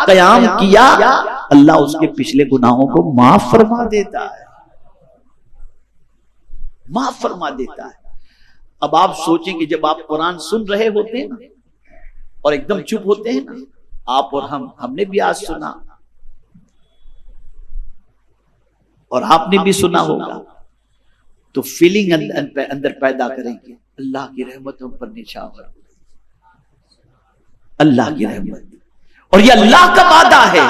قیام کیا اللہ اس کے پچھلے گناہوں کو معاف فرما دیتا ہے، معاف فرما دیتا ہے۔ اب آپ سوچیں کہ جب آپ قرآن سن رہے ہوتے ہیں نا اور ایک دم چپ ہوتے ہیں نا، آپ اور ہم نے بھی آج سنا اور آپ نے بھی سنا ہوگا، تو فیلنگ اندر پیدا کریں گے اللہ کی رحمت ہم پر نچھاور، اللہ کی رحمت، اور یہ اللہ کا وعدہ ہے،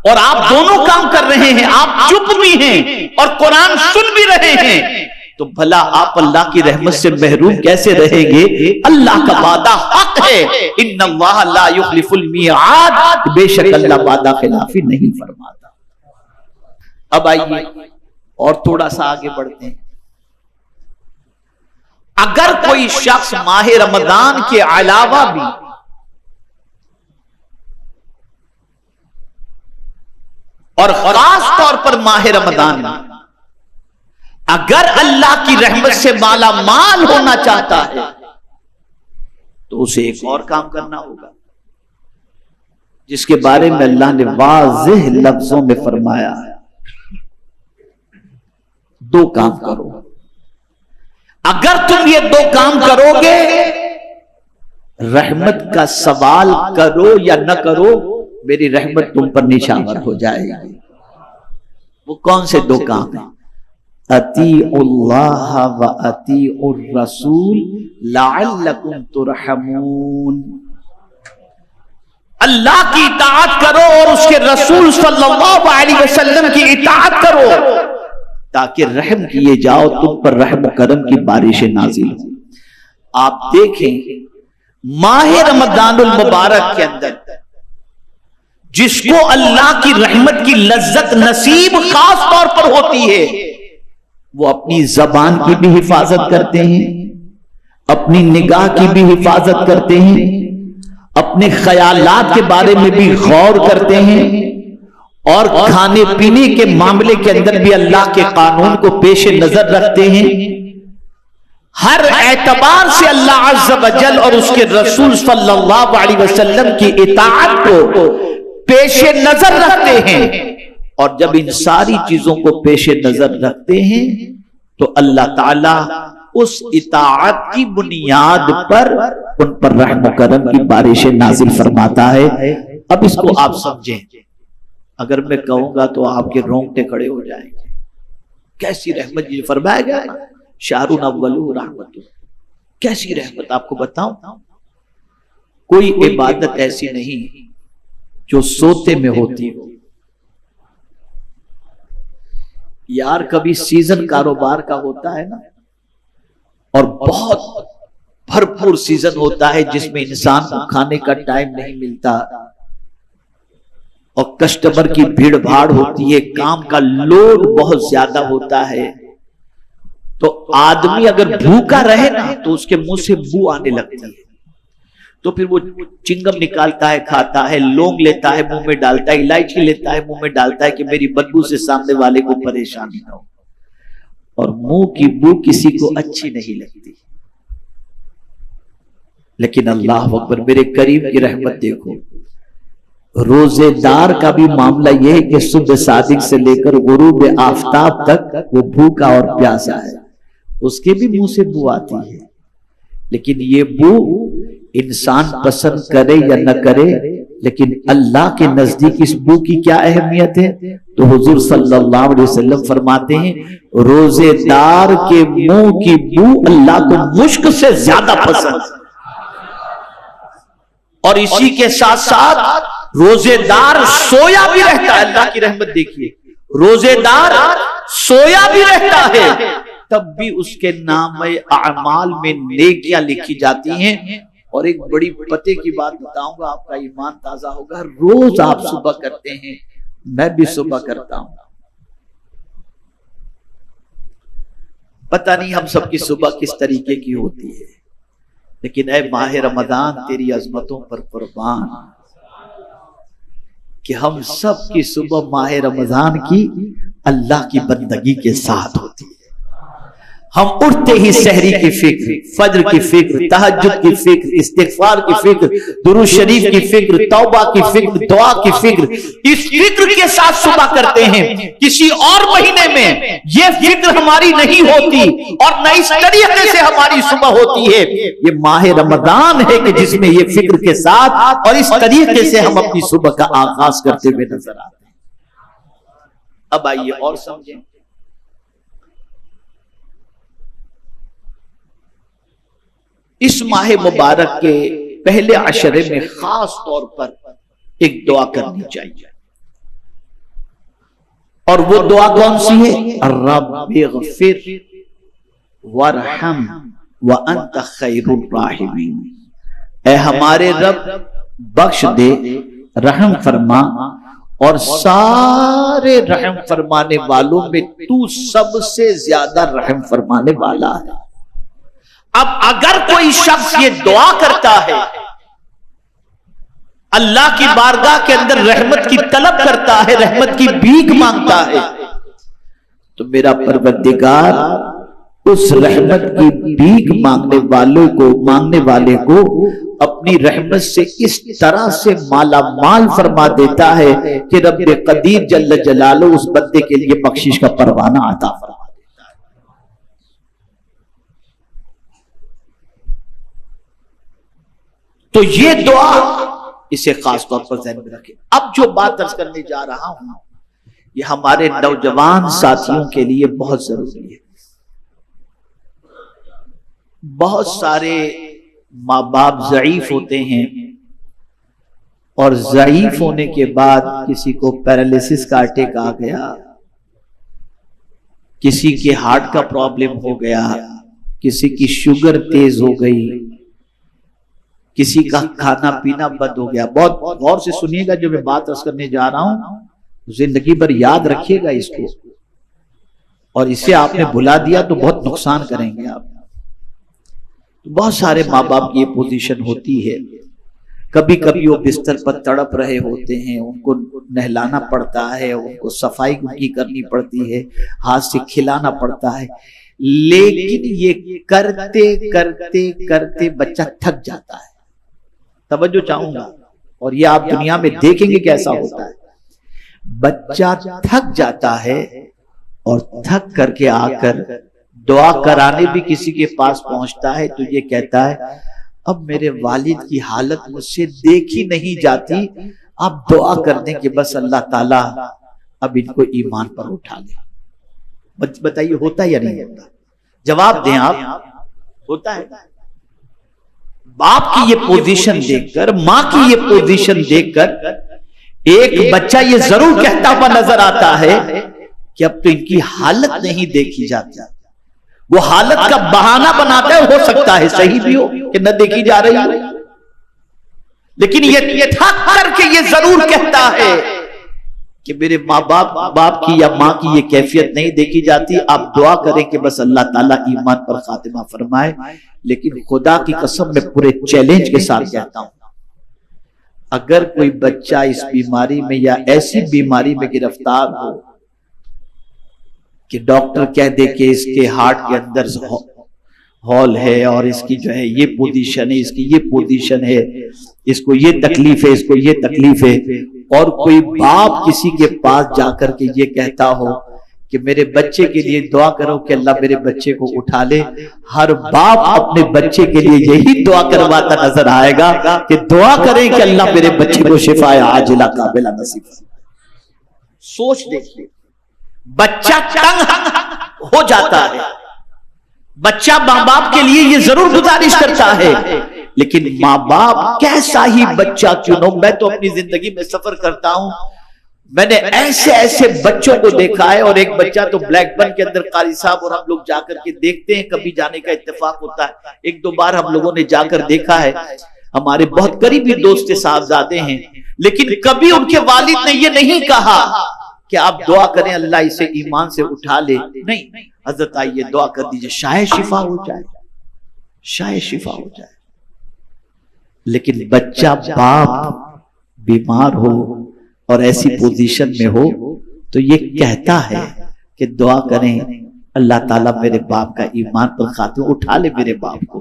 اور آپ دونوں کام کر رہے ہیں، آپ چپ بھی ہیں اور قرآن سن بھی رہے ہیں، تو بھلا آپ اللہ کی رحمت سے محروم کیسے رہیں گے؟ اللہ کا وعدہ حق ہے، ان اللہ لا یخلف المیعاد، بے شک اللہ وعدہ خلافی نہیں فرماتا۔ اب آئیے اور تھوڑا سا آگے بڑھتے ہیں۔ اگر کوئی شخص ماہ رمضان کے علاوہ بھی اور خاص طور پر ماہ رمضان میں اگر اللہ کی رحمت سے مالا مال ہونا چاہتا ہے تو اسے ایک اور کام کرنا ہوگا، جس کے بارے میں اللہ نے واضح لفظوں میں فرمایا ہے، دو کام کرو۔ اگر تم یہ دو کام کرو گے، رحمت کا سوال کرو یا نہ کرو، میری رحمت تم پر نچھاور ہو جائے گی۔ وہ کون سے دو کام ہیں؟ اطیعوا اللہ و اطیعوا الرسول لعلکم ترحمون، اللہ کی اطاعت کرو اور اس کے رسول صلی اللہ علیہ وسلم کی اطاعت کرو تاکہ رحم کیے جاؤ، تم پر رحم و کرم کی بارشیں نازل ہوں۔ آپ دیکھیں ماہ رمضان المبارک کے اندر جس کو اللہ کی رحمت کی لذت نصیب خاص طور پر ہوتی ہے، وہ اپنی زبان کی بھی حفاظت کرتے ہیں، اپنی نگاہ کی بھی حفاظت کرتے ہیں، اپنے خیالات کے بارے میں بھی غور کرتے ہیں، اور کھانے پینے کے معاملے کے اندر بھی اللہ کے قانون کو پیش نظر رکھتے ہیں۔ ہر اعتبار سے اللہ عز و جل اور اس کے رسول صلی اللہ علیہ وسلم کی اطاعت کو پیش نظر رکھتے ہیں، اور جب ان ساری چیزوں کو پیش نظر رکھتے ہیں تو اللہ تعالیٰ اس اطاعت کی بنیاد پر ان پر رحم و کرم کی بارشیں نازل فرماتا ہے۔ اب اس کو آپ سمجھیں، اگر میں کہوں گا تو آپ کے رونگٹے کھڑے ہو جائیں گے، کیسی رحمت یہ فرمایا گیا ہے، شہر اول رحمت، کیسی رحمت آپ کو بتاؤں۔ کوئی عبادت ایسی نہیں جو سوتے میں ہوتی ہو۔ یار کبھی سیزن کاروبار کا ہوتا ہے نا، اور بہت بھرپور سیزن ہوتا ہے جس میں انسان کو کھانے کا ٹائم نہیں ملتا، اور کسٹمر کی بھیڑ بھاڑ ہوتی ہے، کام کا لوڈ بہت زیادہ ہوتا ہے، تو آدمی اگر بھوکا رہے نا تو اس کے منہ سے بو آنے لگتی ہے، تو پھر وہ چنگم نکالتا ہے، کھاتا ہے، لونگ لیتا ہے منہ میں ڈالتا ہے، الائچی لیتا ہے منہ میں ڈالتا ہے کہ میری بدبو سے سامنے والے کو پریشانی نہ ہو، اور منہ کی بو کسی کو اچھی نہیں لگتی۔ لیکن اللہ اکبر، میرے کریم کی رحمت دیکھو، روزے دار کا بھی معاملہ یہ ہے کہ صبح صادق سے لے کر غروب آفتاب تک وہ بھوکا اور پیاسا ہے، اس کے بھی منہ سے بو آتی ہے، لیکن یہ بو انسان پسند کرے یا نہ کرے، لیکن اللہ کے نزدیک اس بو کی کیا اہمیت ہے؟ تو حضور صلی اللہ علیہ وسلم فرماتے ہیں روزے دار کے منہ کی بو اللہ کو مشک سے زیادہ پسند، اور اسی کے ساتھ ساتھ روزے دار سویا بھی رہتا ہے۔ اللہ کی رحمت دیکھیے، روزے دار سویا بھی رہتا ہے، تب بھی اس کے نام اعمال میں نیکیاں لکھی جاتی ہیں۔ اور ایک بڑی پتے کی بات بتاؤں گا، آپ کا ایمان تازہ ہوگا، روز آپ صبح کرتے ہیں، میں بھی صبح کرتا ہوں، پتہ نہیں ہم سب کی صبح کس طریقے کی ہوتی ہے، لیکن اے ماہ رمضان تیری عظمتوں پر قربان کہ ہم سب کی صبح ماہ رمضان کی اللہ کی بندگی کے ساتھ ہوتی ہے۔ ہم اٹھتے ہی سحری کی فکر، فجر کی فکر، تہجد کی فکر، استغفار کی فکر، درود شریف کی فکر، توبہ کی فکر، دعا کی فکر، اس فکر کے ساتھ صبح کرتے ہیں۔ کسی اور مہینے میں یہ فکر ہماری نہیں ہوتی اور نہ اس طریقے سے ہماری صبح ہوتی ہے۔ یہ ماہ رمضان ہے کہ جس میں یہ فکر کے ساتھ اور اس طریقے سے ہم اپنی صبح کا آغاز کرتے ہوئے نظر آتے ہیں۔ اب آئیے اور سمجھیں، اس ماہ مبارک کے پہلے عشرے میں خاص طور پر ایک دعا کرنی چاہیے، اور وہ دعا کون سی ہے؟ رب اغفر وارحم وانت خیر الراحمین، اے ہمارے رب بخش دے، رحم فرما، اور سارے رحم فرمانے والوں میں تو سب سے زیادہ رحم فرمانے والا ہے۔ اب اگر کوئی شخص یہ دعا کرتا ہے، اللہ کی بارگاہ کے اندر رحمت کی طلب کرتا ہے، رحمت کی بھیک مانگتا ہے، تو میرا پروردگار اس رحمت کی بھیک مانگنے والے کو اپنی رحمت سے اس طرح سے مالا مال فرما دیتا ہے کہ رب قدیر جل جلالہ اس بندے کے لیے بخشش کا پروانہ عطا فرما۔ تو یہ دعا اسے خاص طور پر ذہن میں رکھیں۔ اب جو بات عرض کرنے جا رہا ہوں یہ ہمارے نوجوان ساتھیوں کے لیے بہت ضروری ہے۔ بہت سارے ماں باپ ضعیف ہوتے ہیں، اور ضعیف ہونے کے بعد کسی کو پیرالیسس کا اٹیک آ گیا، کسی کے ہارٹ کا پرابلم ہو گیا، کسی کی شوگر تیز ہو گئی، کسی کا کھانا پینا بند ہو گیا۔ بہت غور سے سنیے گا جو میں بات عرض کرنے جا رہا ہوں، زندگی بھر یاد رکھیے گا اس کو، اور اسے آپ نے بھلا دیا تو بہت نقصان کریں گے آپ۔ بہت سارے ماں باپ کی یہ پوزیشن ہوتی ہے، کبھی کبھی وہ بستر پر تڑپ رہے ہوتے ہیں، ان کو نہلانا پڑتا ہے، ان کو صفائی کی کرنی پڑتی ہے، ہاتھ سے کھلانا پڑتا ہے، لیکن یہ کرتے کرتے کرتے بچہ تھک جاتا ہے۔ توجہ چاہوں گا، اور یہ آپ دنیا میں دیکھیں گے کیسا ہوتا ہے۔ بچہ تھک جاتا ہے اور تھک کر کے آ کر دعا کرانے بھی کسی کے پاس پہنچتا ہے تو یہ کہتا ہے اب میرے والد کی حالت مجھ سے دیکھی نہیں جاتی، آپ دعا کر دیں کہ بس اللہ تعالیٰ اب ان کو ایمان پر اٹھا لے۔ بتائیے ہوتا یا نہیں ہوتا؟ جواب دیں آپ، ہوتا ہے؟ باپ کی یہ پوزیشن دیکھ کر، ماں کی یہ پوزیشن دیکھ کر ایک بچہ یہ ضرور کہتا ہوا نظر آتا ہے کہ اب تو ان کی حالت نہیں دیکھی جاتی۔ وہ حالت کا بہانہ بناتا ہے، ہو سکتا ہے صحیح بھی ہو کہ نہ دیکھی جا رہی ہو، لیکن یہ تھک کر کے یہ ضرور کہتا ہے کہ میرے باپ کی یا ماں کی یہ کیفیت نہیں دیکھی جاتی، آپ دعا کریں کہ بس اللہ تعالیٰ ایمان پر خاتمہ فرمائے۔ لیکن خدا کی قسم میں پورے چیلنج کے ساتھ کہتا ہوں، اگر کوئی بچہ اس بیماری میں یا ایسی بیماری میں گرفتار ہو کہ ڈاکٹر کہہ دے کہ اس کے ہارٹ کے اندر ہال ہے اور اس کی جو ہے یہ پوزیشن ہے، اس کی یہ پوزیشن ہے، اس کو یہ تکلیف ہے، اس کو یہ تکلیف ہے، اور کوئی باپ کسی کے پاس جا کر کے یہ کہتا ہو کہ میرے بچے کے لیے دعا کرو کہ اللہ میرے بچے کو اٹھا لے، ہر باپ اپنے بچے کے لیے یہی دعا کرواتا نظر آئے گا کہ دعا کریں کہ اللہ میرے بچے کو شفا عاجلہ قابلہ نصیب فرمائے۔ سوچ دیکھیے، بچہ تنگ ہو جاتا ہے، بچہ ماں باپ کے لیے یہ ضرور گزارش کرتا ہے، لیکن ماں باپ کیسا ہی بچہ چنو۔ میں تو اپنی زندگی میں سفر کرتا ہوں، میں نے ایسے بچوں کو دیکھا ہے، اور ایک بچہ تو بلیک بن کے اندر قاری صاحب اور ہم لوگ جا کر کے دیکھتے ہیں، کبھی جانے کا اتفاق ہوتا ہے، ایک دو بار ہم لوگوں نے جا کر دیکھا ہے، ہمارے بہت قریبی دوست صاحبزادے ہیں، لیکن کبھی ان کے والد نے یہ نہیں کہا کہ آپ دعا کریں اللہ اسے ایمان سے اٹھا لے، نہیں، حضرت آئیے دعا کر دیجئے شاید شفا ہو جائے، شاید شفا ہو جائے۔ لیکن بچہ باپ بیمار ہو اور ایسی پوزیشن میں ہو تو یہ کہتا ہے کہ دعا کریں اللہ تعالیٰ میرے باپ کا ایمان پر خاتمہ اٹھا لے، میرے باپ کو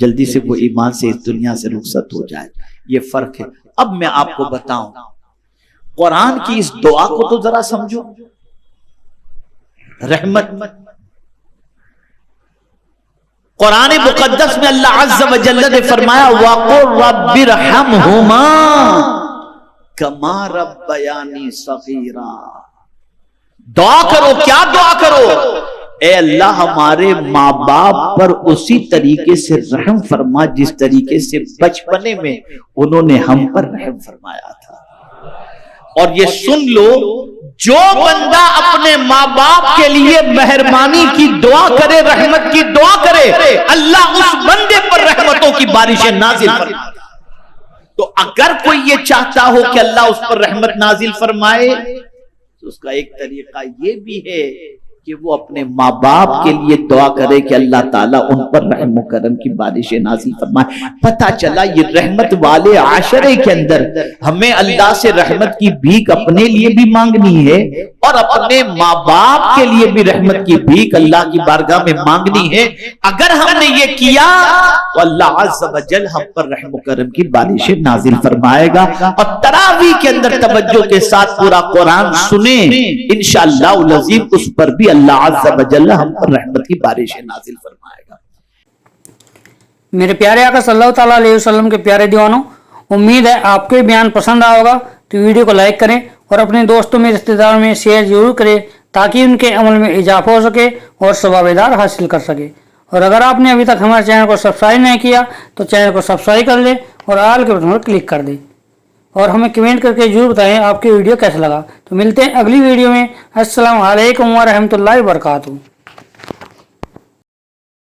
جلدی سے وہ ایمان سے اس دنیا سے رخصت ہو جائے. یہ فرق ہے. اب میں آپ کو بتاؤں قرآن کی اس دعا کو تو ذرا سمجھو. رحمت، قرآن مقدس میں اللہ عز و جل نے فرمایا وَقُلْ رَبِّ ارْحَمْهُمَا كَمَا رَبَّيَانِي صَغِيرًا. دعا کرو. کیا دعا کرو؟ اے اللہ ہمارے ماں باپ پر اسی طریقے سے رحم فرما جس طریقے سے بچپنے میں انہوں نے ہم پر رحم فرمایا تھا. اور یہ سن لو، جو بندہ اپنے ماں باپ کے لیے مہربانی کی دعا کرے، رحمت کی دعا کرے، اللہ اس بندے پر رحمتوں کی بارشیں نازل فرماتا. تو اگر کوئی یہ چاہتا ہو کہ اللہ اس پر رحمت نازل فرمائے تو اس کا ایک طریقہ یہ بھی ہے کہ وہ اپنے ماں باپ کے لیے دعا کرے کہ اللہ تعالیٰ ان پر رحم و کرم کی بارشیں نازل فرمائے. پتہ چلا یہ رحمت والے عاشرے کے اندر ہمیں اللہ سے رحمت کی بھیک اپنے لیے بھی مانگنی ہے اور اپنے ماں باپ کے لیے بھی رحمت کی بھیک اللہ کی بارگاہ میں مانگنی ہے. اگر ہم نے یہ کیا تو اللہ عز و جل ہم پر رحم و کرم کی بارشیں نازل فرمائے گا. اور تراویح کے اندر توجہ کے ساتھ پورا قرآن سنیں، انشاءاللہ العظیم اس پر بھی اللہ عز و جل ہم پر رحمت کی بارشیں نازل فرمائے گا. میرے پیارے آقا صلی اللہ تعالیٰ علیہ وسلم کے پیارے دیوانوں، امید ہے آپ کو بیان پسند آیا ہوگا. تو ویڈیو کو لائک کریں اور اپنے دوستوں میں، رشتہ داروں میں شیئر ضرور کریں تاکہ ان کے عمل میں اضافہ ہو سکے اور ثواب دار حاصل کر سکے. اور اگر آپ نے ابھی تک ہمارے چینل کو سبسکرائب نہیں کیا تو چینل کو سبسکرائب کر لیں اور آل کے بٹن پر کلک کر دیں اور ہمیں کمنٹ کر کے ضرور بتائیں آپ کی ویڈیو کیسا لگا. تو ملتے ہیں اگلی ویڈیو میں. السلام علیکم ورحمۃ اللہ وبرکاتہ.